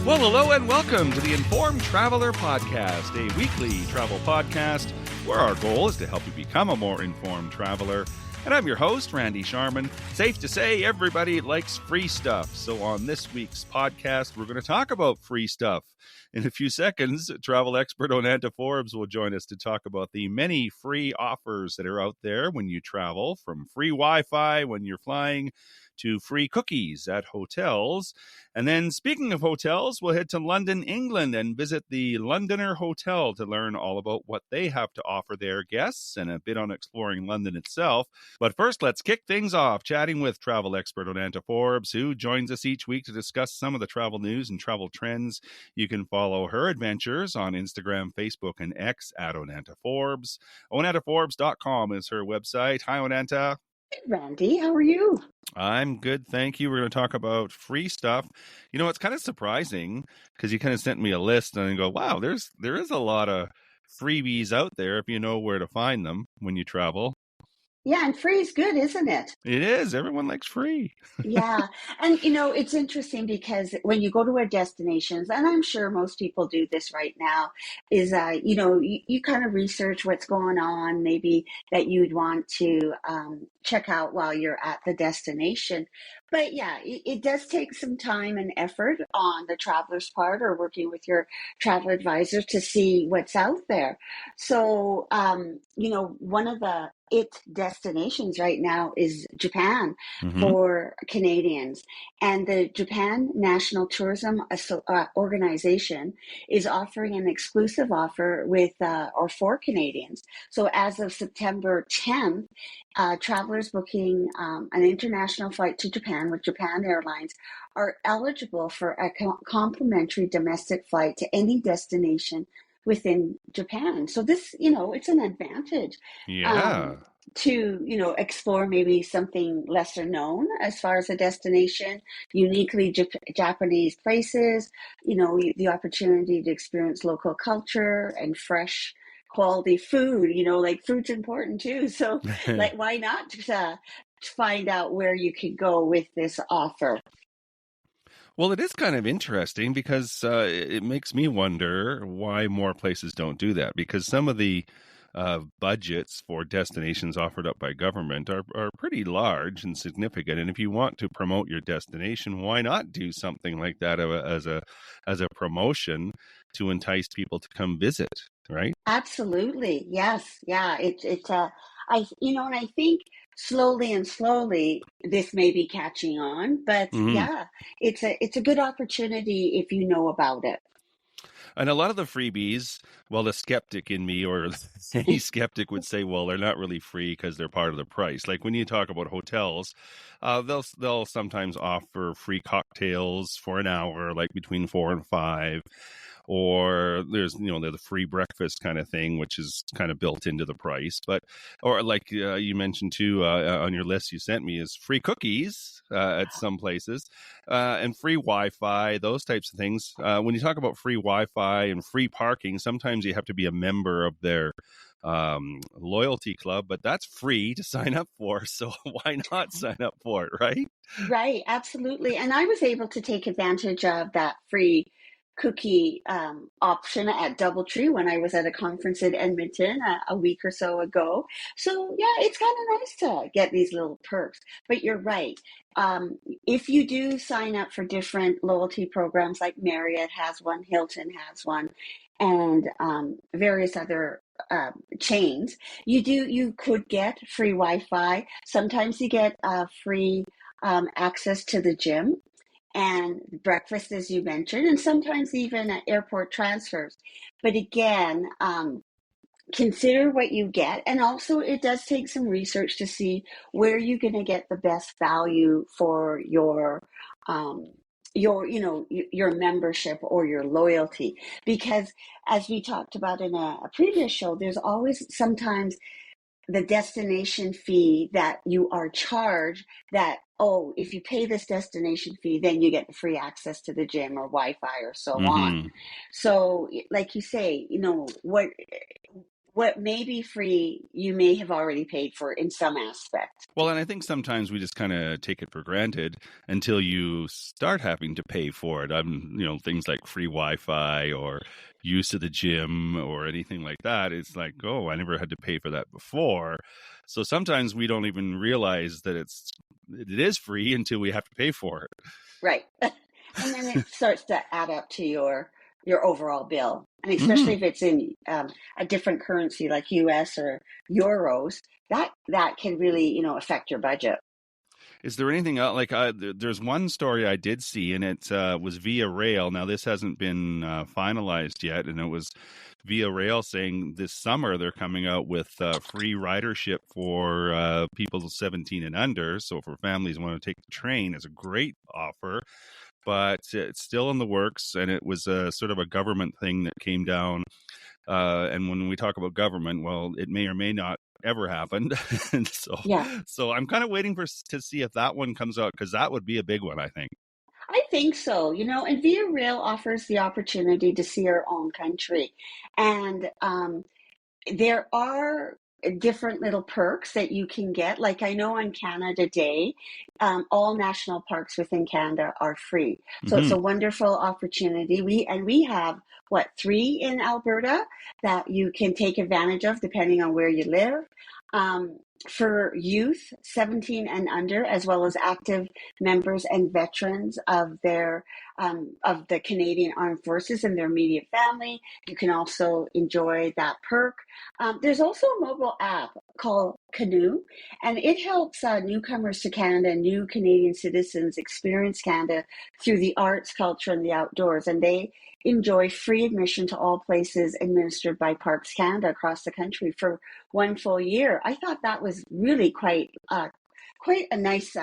Well, hello and welcome to the Informed Traveler Podcast, a weekly travel podcast where our goal is to help you become a more informed traveler. And I'm your host, Randy Sharman. Safe to say, everybody likes free stuff. So on this week's podcast, we're going to talk about free stuff. In a few seconds, travel expert Onanta Forbes will join us to talk about the many free offers that are out there when you travel, from free Wi-Fi when you're flying to free cookies at hotels. And then, speaking of hotels, we'll head to London, England, and visit the Londoner Hotel to learn all about what they have to offer their guests and a bit on exploring London itself. But first, let's kick things off chatting with travel expert Onanta Forbes, who joins us each week to discuss some of the travel news and travel trends. You can follow her adventures on Instagram, Facebook, and X at Onanta Forbes. OnantaForbes.com is her website. Hi, Onanta. Hey, Randy, how are you? I'm good, thank you. We're going to talk about free stuff. You know, it's kind of surprising because you kind of sent me a list and I go, wow, there is a lot of freebies out there if you know where to find them when you travel. Yeah, and free is good, isn't it? It is. Everyone likes free. Yeah. And, it's interesting because when you go to our destinations, and I'm sure most people do this right now, is, you kind of research what's going on, maybe that you'd want to check out while you're at the destination. But yeah, it does take some time and effort on the traveler's part or working with your travel advisor to see what's out there. So, one of the destinations right now is Japan for Canadians. And the Japan National Tourism Organization is offering an exclusive offer for Canadians. So as of September 10th, travelers booking an international flight to Japan with Japan Airlines are eligible for a complimentary domestic flight to any destination within Japan. So this, it's an advantage. Yeah. To explore maybe something lesser known as far as a destination, uniquely Japanese places, the opportunity to experience local culture and fresh quality food, like food's important too. So like, why not find out where you can go with this offer? Well, it is kind of interesting because it makes me wonder why more places don't do that, because some of the budgets for destinations offered up by government are pretty large and significant. And if you want to promote your destination, why not do something like that as a promotion to entice people to come visit, right? Absolutely. Yes. Yeah. And I think slowly this may be catching on, but yeah, it's a good opportunity if you know about it. And a lot of the freebies, well, the skeptic in me or any skeptic would say, well, they're not really free because they're part of the price. Like when you talk about hotels, they'll sometimes offer free cocktails for an hour, like between 4 and 5. Or there's, the free breakfast kind of thing, which is kind of built into the price. Or like you mentioned too, on your list you sent me, is free cookies at some places and free Wi-Fi, those types of things. When you talk about free Wi-Fi and free parking, sometimes you have to be a member of their loyalty club, but that's free to sign up for. So why not sign up for it, right? Right. Absolutely. And I was able to take advantage of that free cookie option at DoubleTree when I was at a conference in Edmonton a week or so ago. So yeah, it's kind of nice to get these little perks. But you're right. If you do sign up for different loyalty programs, like Marriott has one, Hilton has one, and various other chains, you could get free Wi-Fi. Sometimes you get free access to the gym and breakfast, as you mentioned, and sometimes even airport transfers. But again, consider what you get. And also it does take some research to see where you're going to get the best value for your membership or your loyalty. Because as we talked about in a previous show, there's always sometimes the destination fee that you are charged that, if you pay this destination fee, then you get free access to the gym or Wi-Fi or so on. So like you say, what may be free, you may have already paid for in some aspect. Well, and I think sometimes we just kind of take it for granted until you start having to pay for it. Things like free Wi-Fi or use of the gym or anything like that. It's like, oh, I never had to pay for that before. So sometimes we don't even realize that it is free until we have to pay for it. Right. And then it starts to add up to your overall bill. And especially Mm-hmm. if it's in a different currency like US or euros, that can really, affect your budget. Is there anything else? Like, there's one story I did see, and it was Via Rail. Now, this hasn't been finalized yet, and it was Via Rail saying this summer they're coming out with free ridership for people 17 and under. So, for families who want to take the train, it's a great offer, but it's still in the works, and it was sort of a government thing that came down. And when we talk about government, well, it may or may not ever happened. And Yeah. so I'm kind of waiting to see if that one comes out, because that would be a big one, I think. I think so, and Via Rail offers the opportunity to see our own country. And there are different little perks that you can get. Like I know on Canada Day, all national parks within Canada are free. So it's Mm-hmm. a wonderful opportunity. We have what, 3 in Alberta that you can take advantage of depending on where you live. For youth 17 and under, as well as active members and veterans of the Canadian Armed Forces and their immediate family, you can also enjoy that perk. There's also a mobile app called Canoe, and it helps newcomers to Canada and new Canadian citizens experience Canada through the arts, culture, and the outdoors. And they enjoy free admission to all places administered by Parks Canada across the country for 1 full year. I thought that was really quite a nice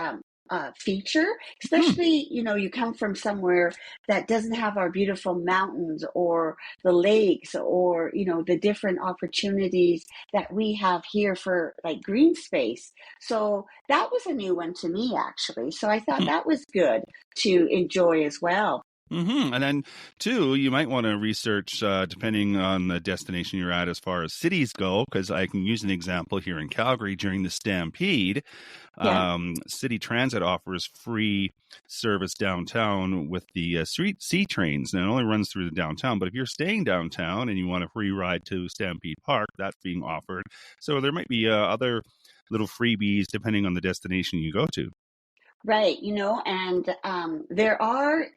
feature, Hmm. especially, you come from somewhere that doesn't have our beautiful mountains or the lakes or, the different opportunities that we have here for like green space. So that was a new one to me, actually. So I thought that was good to enjoy as well. Mm-hmm. And then, too, you might want to research, depending on the destination you're at, as far as cities go, because I can use an example here in Calgary during the Stampede. Yeah. City Transit offers free service downtown with the street C trains. And it only runs through the downtown. But if you're staying downtown and you want a free ride to Stampede Park, that's being offered. So there might be other little freebies depending on the destination you go to. Right, and there are,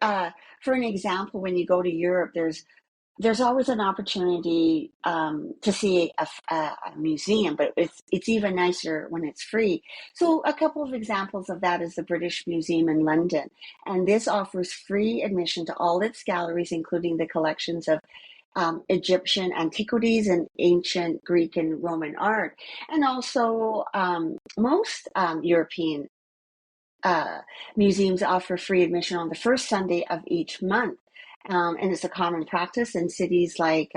for an example, when you go to Europe, there's always an opportunity to see a museum, but it's even nicer when it's free. So a couple of examples of that is the British Museum in London, and this offers free admission to all its galleries, including the collections of Egyptian antiquities and ancient Greek and Roman art, and also most European uh, museums offer free admission on the first Sunday of each month. And it's a common practice in cities like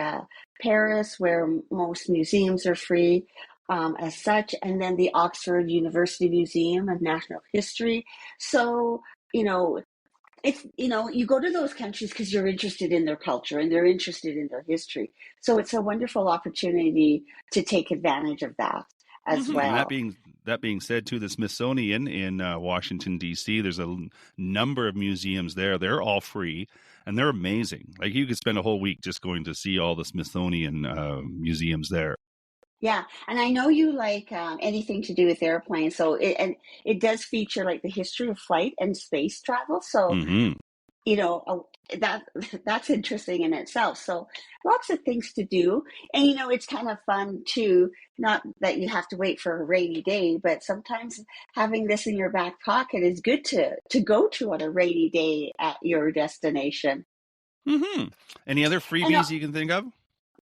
Paris, where most museums are free as such, and then the Oxford University Museum of Natural History. So, you know, you go to those countries because you're interested in their culture and they're interested in their history. So it's a wonderful opportunity to take advantage of that as Mm-hmm. And well. that being said, too, the Smithsonian in Washington D.C. There's a number of museums there. They're all free, and they're amazing. Like you could spend a whole week just going to see all the Smithsonian museums there. Yeah, and I know you like anything to do with airplanes, so it does feature like the history of flight and space travel. So Mm-hmm. that that's interesting in itself. So lots of things to do, and it's kind of fun too. Not that you have to wait for a rainy day, but sometimes having this in your back pocket is good to go to on a rainy day at your destination. Mm-hmm. Any other And freebies you can think of?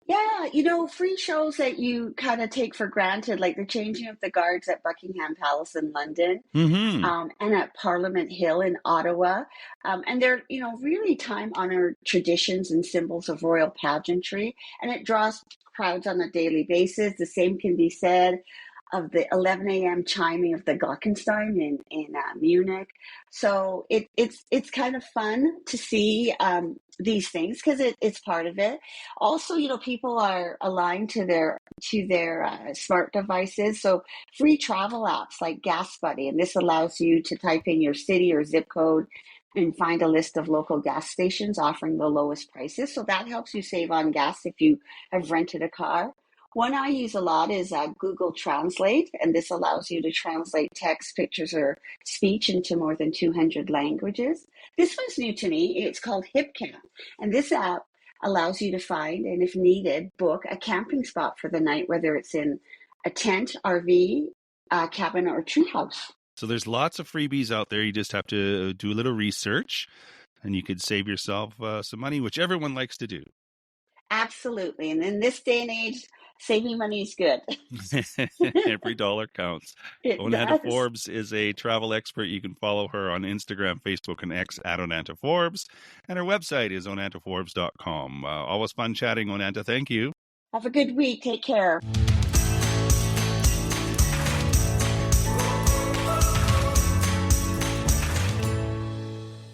yeah, free shows that you kind of take for granted, like the changing of the guards at Buckingham Palace in London, Mm-hmm. and at Parliament Hill in Ottawa. And they're, really time-honored traditions and symbols of royal pageantry, and it draws crowds on a daily basis. The same can be said of the 11 a.m. chiming of the Glockenstein in Munich. So it's kind of fun to see these things because it's part of it. Also, people are aligned to their to their smart devices. So free travel apps like Gas Buddy, and this allows you to type in your city or zip code and find a list of local gas stations offering the lowest prices. So that helps you save on gas if you have rented a car. One I use a lot is Google Translate, and this allows you to translate text, pictures, or speech into more than 200 languages. This one's new to me. It's called HipCamp, and this app allows you to find and, if needed, book a camping spot for the night, whether it's in a tent, RV, cabin, or treehouse. So there's lots of freebies out there. You just have to do a little research, and you could save yourself some money, which everyone likes to do. Absolutely. And in this day and age, saving money is good. Every dollar counts. It Onanta does. Forbes is a travel expert. You can follow her on Instagram, Facebook, and X at Onanta Forbes. And her website is onantaforbes.com. Always fun chatting, Onanta. Thank you. Have a good week. Take care.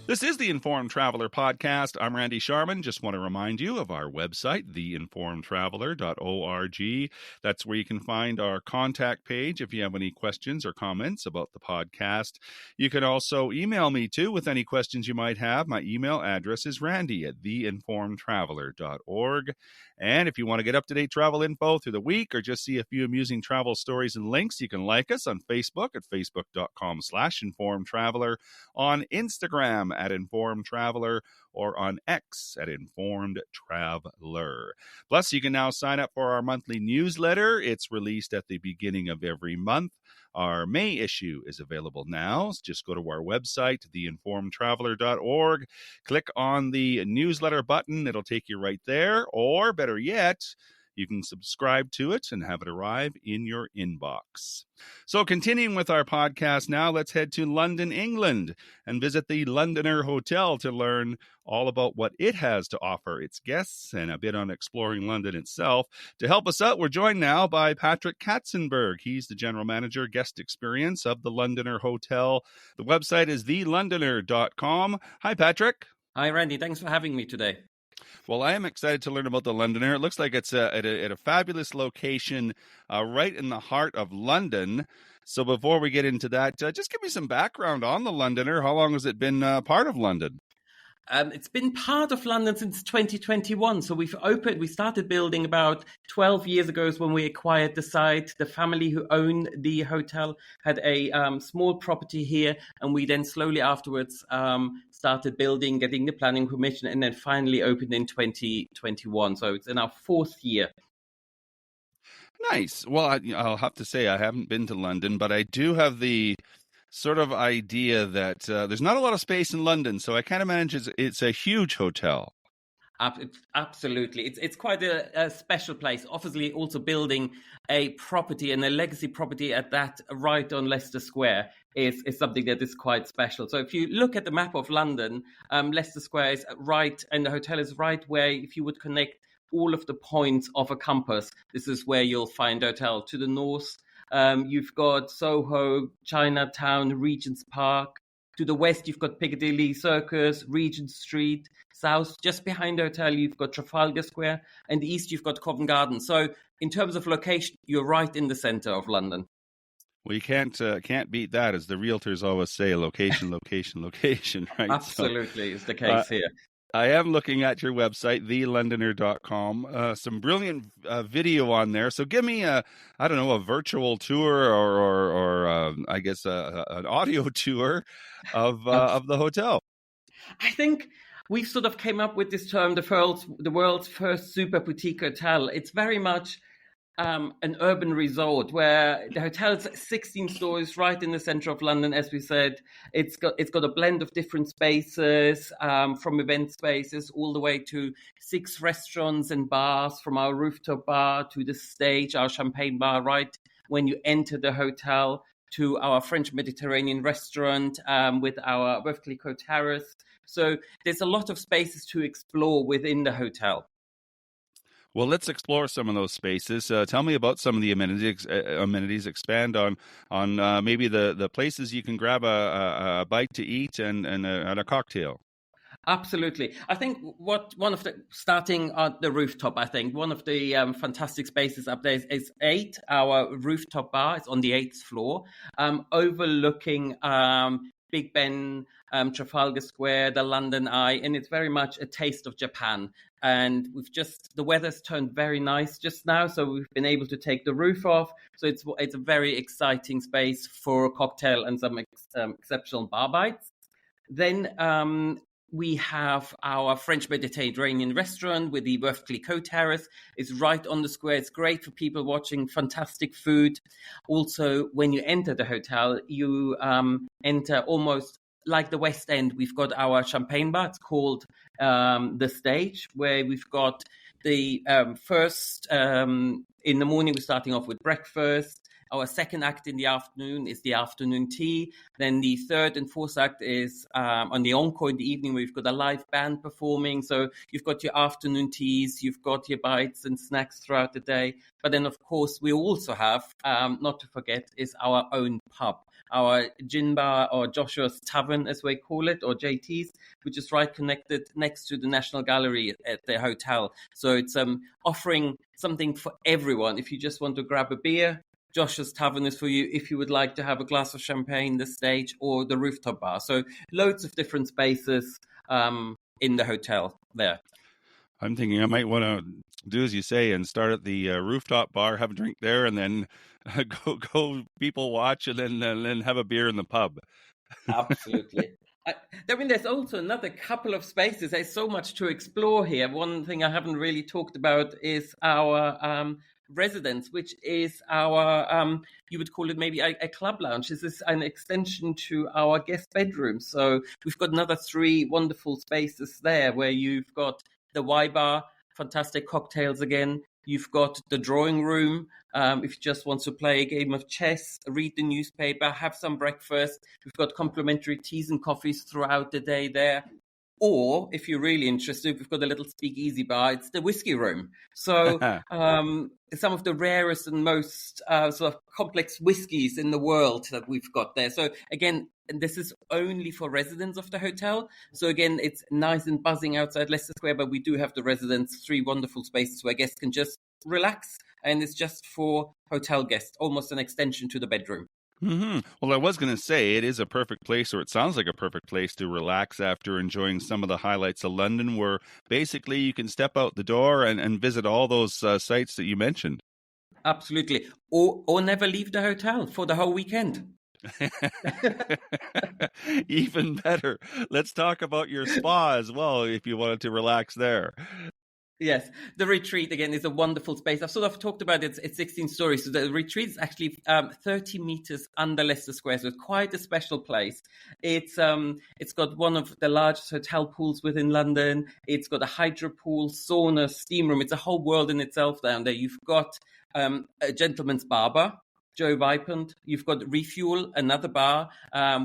This is the Informed Traveler Podcast. I'm Randy Sharman. Just want to remind you of our website, theinformedtraveler.org. That's where you can find our contact page if you have any questions or comments about the podcast. You can also email me too with any questions you might have. My email address is randy@theinformedtraveler.org. And if you want to get up-to-date travel info through the week or just see a few amusing travel stories and links, you can like us on Facebook at facebook.com/informedtraveler, on Instagram at Informed Traveler, or on X at Informed Traveler. Plus, you can now sign up for our monthly newsletter. It's released at the beginning of every month. Our May issue is available now. Just go to our website, theinformedtraveler.org, click on the newsletter button. It'll take you right there. Or better yet, you can subscribe to it and have it arrive in your inbox. So continuing with our podcast now, let's head to London, England, and visit the Londoner Hotel to learn all about what it has to offer its guests and a bit on exploring London itself. To help us out, we're joined now by Patrick Katzenberg. He's the General Manager, Guest Experience of the Londoner Hotel. The website is thelondoner.com. Hi, Patrick. Hi, Randy. Thanks for having me today. Well, I am excited to learn about the Londoner. It looks like it's at a fabulous location right in the heart of London. So before we get into that, just give me some background on the Londoner. How long has it been part of London? It's been part of London since 2021. So we started building about 12 years ago is when we acquired the site. The family who owned the hotel had a small property here. And we then slowly afterwards started building, getting the planning permission, and then finally opened in 2021. So it's in our fourth year. Nice. Well, I'll have to say I haven't been to London, but I do have the sort of idea that there's not a lot of space in London, so I can't imagine it's a huge hotel. Absolutely. It's quite a special place. Obviously, also building a property and a legacy property at that right on Leicester Square is something that is quite special. So if you look at the map of London, Leicester Square is right, and the hotel is right where if you would connect all of the points of a compass, this is where you'll find the hotel. To the north, you've got Soho, Chinatown, Regent's Park. To the west, you've got Piccadilly Circus, Regent Street. South, just behind the hotel, you've got Trafalgar Square. And the east, you've got Covent Garden. So in terms of location, you're right in the center of London. Well, you can't beat that, as the realtors always say, location, location, location, right? Absolutely, is the case here. I am looking at your website, thelondoner.com. Some brilliant video on there. So give me a virtual tour or I guess an audio tour of the hotel. I think we've sort of came up with this term, the world's first super boutique hotel. It's very much an urban resort where the hotel's 16 stories right in the center of London. As we said, it's got a blend of different spaces, from event spaces all the way to 6 restaurants and bars, from our rooftop bar to the stage, our champagne bar right when you enter the hotel, to our French Mediterranean restaurant with our Veuve Clicquot terrace. So there's a lot of spaces to explore within the hotel. Well, let's explore some of those spaces. Tell me about some of the amenities. Expand on maybe the places you can grab a bite to eat and a cocktail. Absolutely. I think starting at the rooftop, I think one of the fantastic spaces up there is 8, our rooftop bar. It's on the 8th floor, overlooking Big Ben, Trafalgar Square, the London Eye, and it's very much a taste of Japan. And the weather's turned very nice just now, so we've been able to take the roof off. So it's a very exciting space for a cocktail and some exceptional bar bites. Then we have our French Mediterranean restaurant with the Veuve Clicquot Terrace. It's right on the square. It's great for people watching fantastic food. Also, when you enter the hotel, you enter almost like the West End. We've got our champagne bar. It's called The Stage, where we've got the first, in the morning, we're starting off with breakfast. Our second act in the afternoon is the afternoon tea. Then the third and fourth act is on the encore in the evening, where we've got a live band performing. So you've got your afternoon teas, you've got your bites and snacks throughout the day. But then, of course, we also have, not to forget, is our own pub, our gin bar, or Joshua's Tavern, as we call it, or JT's, which is right connected next to the National Gallery at the hotel. So it's offering something for everyone. If you just want to grab a beer, Josh's Tavern is for you. If you would like to have a glass of champagne, the Stage, or the rooftop bar. So loads of different spaces in the hotel there. I'm thinking I might want to do as you say and start at the rooftop bar, have a drink there, and then go people watch, and then have a beer in the pub. Absolutely. I mean, there's also another couple of spaces. There's so much to explore here. One thing I haven't really talked about is our residence, which is our, you would call it maybe a club lounge. This is an extension to our guest bedroom. So we've got another 3 wonderful spaces there, where you've got the Y bar, fantastic cocktails again. You've got the drawing room, if you just want to play a game of chess, read the newspaper, have some breakfast. We've got complimentary teas and coffees throughout the day there. Or, if you're really interested, we've got a little speakeasy bar. It's the whiskey room. So some of the rarest and most sort of complex whiskies in the world that we've got there. So again, this is only for residents of the hotel. So again, it's nice and buzzing outside Leicester Square, but we do have the residents, 3 wonderful spaces where guests can just relax. And it's just for hotel guests, almost an extension to the bedroom. Mm-hmm. Well, I was going to say it is a perfect place, or it sounds like a perfect place to relax after enjoying some of the highlights of London, where basically you can step out the door and visit all those sites that you mentioned. Absolutely. Or never leave the hotel for the whole weekend. Even better. Let's talk about your spa as well, if you wanted to relax there. Yes, the retreat, again, is a wonderful space. I've sort of talked about it. It's 16 stories. So the retreat is actually 30 meters under Leicester Square. So it's quite a special place. It's got one of the largest hotel pools within London. It's got a hydro pool, sauna, steam room. It's a whole world in itself down there. You've got a gentleman's barber, Joe Vipant. You've got Refuel, another bar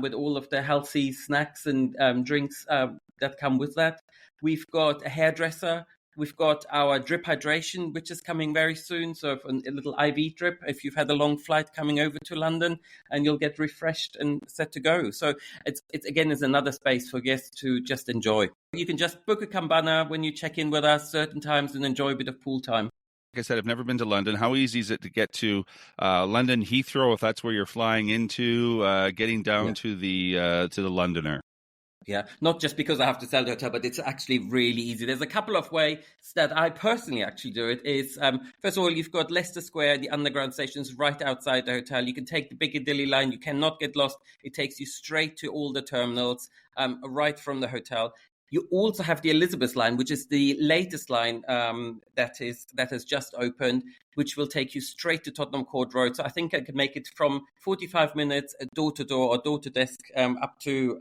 with all of the healthy snacks and drinks that come with that. We've got a hairdresser. We've got our drip hydration, which is coming very soon. So a little IV drip if you've had a long flight coming over to London, and you'll get refreshed and set to go. So it's again is another space for guests to just enjoy. You can just book a cabana when you check in with us certain times and enjoy a bit of pool time. Like I said, I've never been to London. How easy is it to get to London Heathrow, if that's where you're flying into, getting down to the Londoner? Yeah, not just because I have to sell the hotel, but it's actually really easy. There's a couple of ways that I personally actually do it. Is first of all, you've got Leicester Square, the underground stations right outside the hotel. You can take the Piccadilly line. You cannot get lost. It takes you straight to all the terminals right from the hotel. You also have the Elizabeth line, which is the latest line that has just opened, which will take you straight to Tottenham Court Road. So I think I could make it from 45 minutes door to door or door to desk up to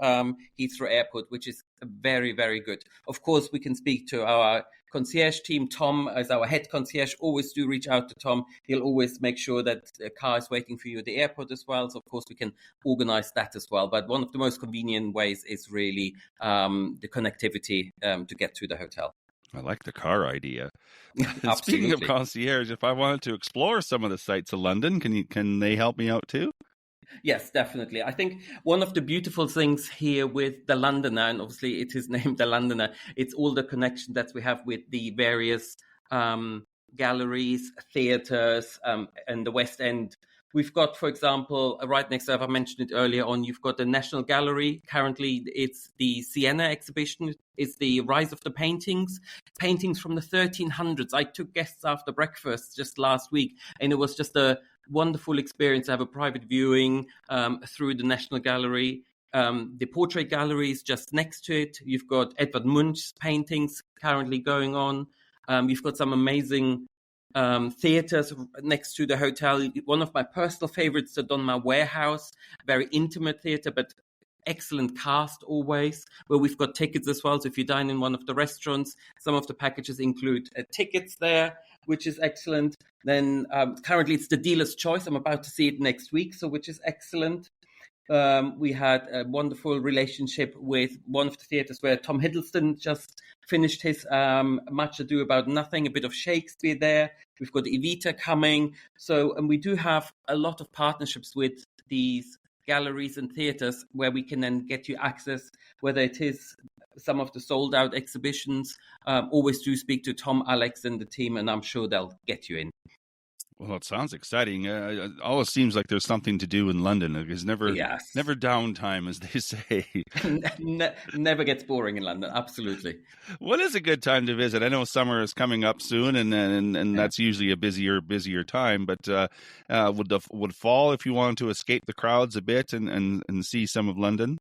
Heathrow Airport, which is very, very good. Of course, we can speak to our concierge team. Tom, as our head concierge, always do reach out to Tom. He'll always make sure that a car is waiting for you at the airport as well. So, of course, we can organize that as well. But one of the most convenient ways is really the connectivity to get to the hotel. I like the car idea. Absolutely. Speaking of concierge, if I wanted to explore some of the sites of London, can they help me out too? Yes, definitely. I think one of the beautiful things here with the Londoner, and obviously it is named the Londoner, it's all the connection that we have with the various galleries, theatres, and the West End. We've got, for example, right next to, I mentioned it earlier on, you've got the National Gallery. Currently, it's the Siena exhibition. It's the Rise of the paintings from the 1300s. I took guests after breakfast just last week, and it was just a wonderful experience to have a private viewing through the National Gallery. The Portrait Gallery is just next to it. You've got Edvard Munch's paintings currently going on. You've got some amazing theatres next to the hotel. One of my personal favorites, the Donmar Warehouse, very intimate theatre, but excellent cast always, where we've got tickets as well. So if you dine in one of the restaurants, some of the packages include tickets there, which is excellent. Then currently it's the dealer's choice. I'm about to see it next week, so which is excellent. We had a wonderful relationship with one of the theatres where Tom Hiddleston just finished his Much Ado About Nothing, a bit of Shakespeare there. We've got Evita coming. And we do have a lot of partnerships with these galleries and theatres where we can then get you access, whether it is some of the sold out exhibitions. Always do speak to Tom, Alex and the team, and I'm sure they'll get you in. Well, it sounds exciting. It always seems like there's something to do in London. There's never downtime, as they say. Never gets boring in London. Absolutely. What is a good time to visit? I know summer is coming up soon, and that's usually a busier time. But would fall, if you wanted to escape the crowds a bit and see some of London?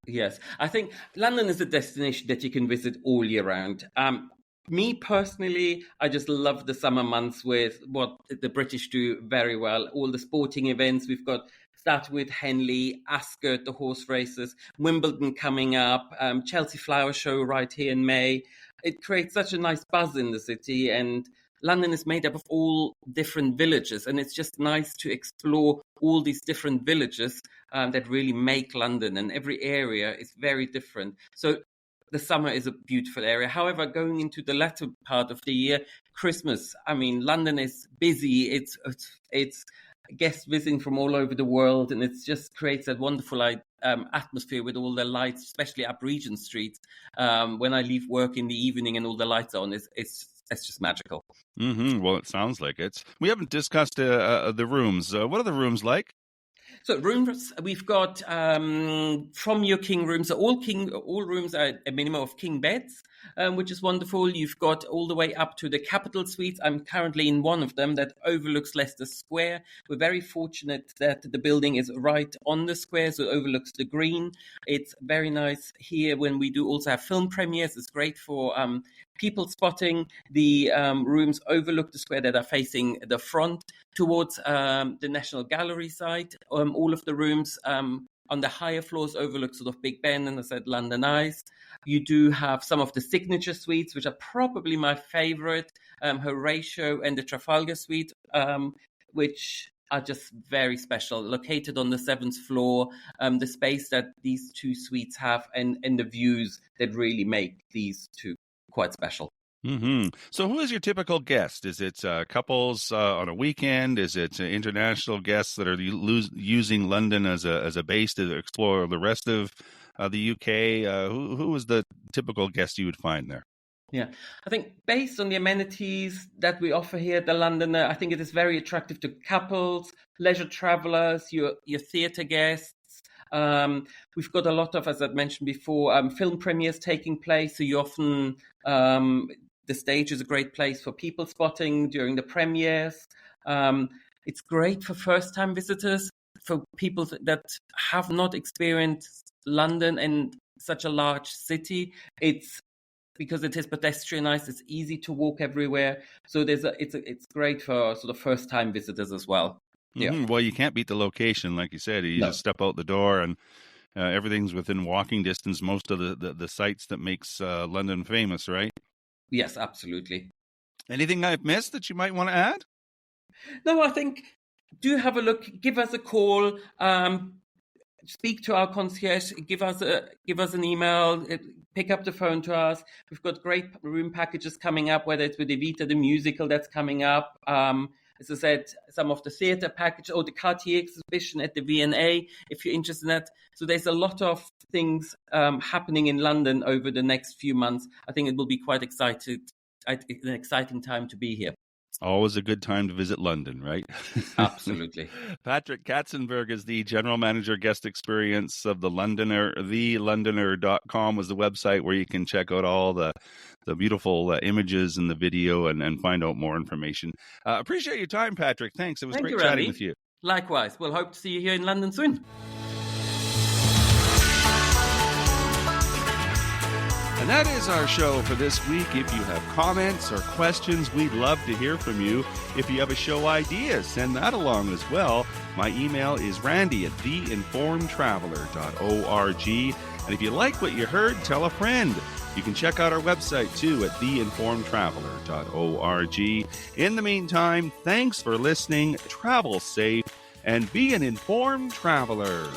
Yes, I think London is a destination that you can visit all year round. Me personally, I just love the summer months with what the British do very well. All the sporting events we've got, starting with Henley, Ascot, the horse races, Wimbledon coming up, Chelsea Flower Show right here in May. It creates such a nice buzz in the city, and London is made up of all different villages, and it's just nice to explore all these different villages that really make London, and every area is very different. So the summer is a beautiful area. However, going into the latter part of the year, Christmas, I mean, London is busy. It's guests visiting from all over the world, and it just creates that wonderful atmosphere with all the lights, especially up Regent Street. When I leave work in the evening and all the lights on, it's just magical. Mm-hmm. Well, it sounds like it. We haven't discussed the rooms. What are the rooms like? So rooms, we've got from your king rooms. So all rooms are a minimum of king beds, which is wonderful. You've got all the way up to the Capital Suites. I'm currently in one of them that overlooks Leicester Square. We're very fortunate that the building is right on the square, so it overlooks the green. It's very nice here when we do also have film premieres. It's great for people spotting. The rooms overlook the square that are facing the front towards the National Gallery side. All of the rooms on the higher floors overlook sort of Big Ben and, as I said, London Eyes. You do have some of the signature suites, which are probably my favorite, Horatio and the Trafalgar Suite, which are just very special, located on the 7th floor. The space that these two suites have and the views that really make these two quite special. Mm-hmm. So who is your typical guest? Is it couples on a weekend? Is it international guests that are using London as a base to explore the rest of the UK? Who is the typical guest you would find there? Yeah, I think based on the amenities that we offer here at the Londoner, I think it is very attractive to couples, leisure travelers, your theatre guests. We've got a lot of, as I've mentioned before, film premieres taking place. So you often, the stage is a great place for people spotting during the premieres. It's great for first-time visitors, for people that have not experienced London and such a large city. It's because it is pedestrianised, it's easy to walk everywhere. So it's great for sort of first-time visitors as well. Yeah. Mm-hmm. Well, you can't beat the location, like you said. You just step out the door and everything's within walking distance. Most of the sites that makes London famous, right? Yes, absolutely. Anything I've missed that you might want to add? No, I think do have a look. Give us a call. Speak to our concierge. Give us an email. Pick up the phone to us. We've got great room packages coming up, whether it's with Evita, the musical that's coming up. as I said, some of the theatre package or the Cartier exhibition at the V&A, if you're interested in that. So there's a lot of things happening in London over the next few months. I think it will be quite an exciting time to be here. Always a good time to visit London, right? Absolutely. Patrick Katzenberg is the General Manager Guest Experience of The Londoner. TheLondoner.com was the website where you can check out all the beautiful images and the video and find out more information. Appreciate your time, Patrick. Thanks. It was great chatting with you. Likewise. We'll hope to see you here in London soon. And that is our show for this week. If you have comments or questions, we'd love to hear from you. If you have a show idea, send that along as well. My email is randy@theinformedtraveler.org. And if you like what you heard, tell a friend. You can check out our website too at theinformedtraveler.org. In the meantime, thanks for listening, travel safe, and be an informed traveler.